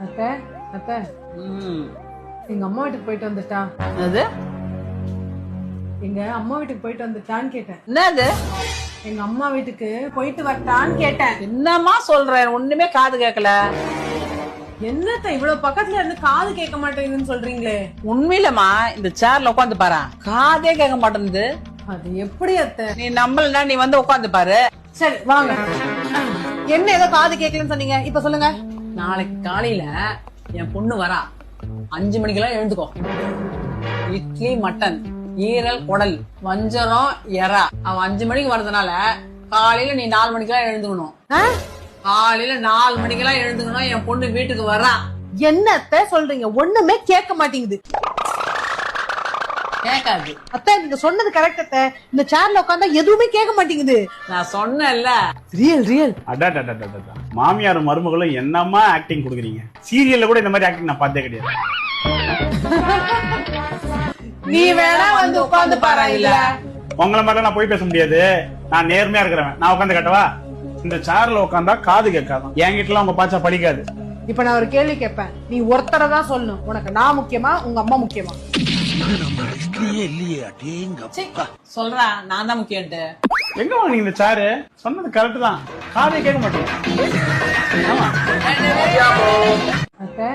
அத்தை அத்தை எங்க அம்மா வீட்டுக்கு போயிட்டு வந்துட்டா. அது எங்க அம்மா வீட்டுக்கு போயிட்டு வந்துட்டான்னு கேட்டேன். என்னது? எங்க அம்மா வீட்டுக்கு போயிட்டு வரட்டான்னு கேட்டேன். என்னமா சொல்ற? ஒண்ணுமே காது கேட்கல. என்னத்த இவ்வளவு பக்கத்துல இருந்து காது கேட்க மாட்டேங்குதுன்னு சொல்றீங்களே? உண்மையிலமா இந்த சேர்ல உட்காந்து பாரு, காதே கேட்க மாட்டேங்குது. அது எப்படி அத்தை? நீ நம்பலன்னா நீ வந்து உட்காந்து பாரு. சரி வாங்க. என்ன ஏதோ காது கேட்கலன்னு சொன்னீங்க, இப்ப சொல்லுங்க. நாளைக்கு காலையில என் பொண்ணு வரா, 5 மணிக்கெல்லாம் எழுந்துக்கோ. இட்லி, மட்டன், ஈரல், குடல், வஞ்சரம், எறா. அவன் 5 மணிக்கு வர்றதுனால காலையில நீ 4 மணிக்கெல்லாம் எழுந்துக்கணும். காலையில 4 மணிக்கெல்லாம் எழுந்துக்கணும். என் பொண்ணு வீட்டுக்கு வரா. என்னத்த சொல்றீங்க? ஒண்ணுமே கேட்க மாட்டேங்குது. கேட்காது. அத்தை நீங்க சொன்னது கரெக்ட் அத்தை. இந்த சேர்ல உட்கார்ந்தா எதுவுமே கேட்க மாட்டேங்குது. நான் சொன்னேன்ல. Real real. மாமியார் மருமகளும் என்னமா ஆக்டிங் கொடுக்குறீங்க? சீரியல்ல கூட இந்த மாதிரி ஆக்டிங் நான் பார்த்தே கிடையாது. நீ வேணா வந்து உட்கார்ந்து பாரு. இல்ல உங்களை மாதிரி நான் போய் பேச முடியாது. நான் நேர்மையா இருக்கிறவன். நான் உட்காந்து கட்டவா? இந்த சேர்ல உட்காந்தா காது கேட்காதான். என்கிட்ட எல்லாம் உங்க பாச்சா படிக்காது. இப்ப நான் ஒரு கேள்வி கேட்பேன், நீ ஒருத்தரை தான் சொல்லணும். உனக்கு நான் முக்கியமா, உங்க அம்மா முக்கியமா? சொல்றா, நான் தான் முக்கியம். எங்க வாங்க இந்த சாரு? சொன்னது கரெக்ட் தான். காதே கேட்க மாட்டேங்க. அத்தை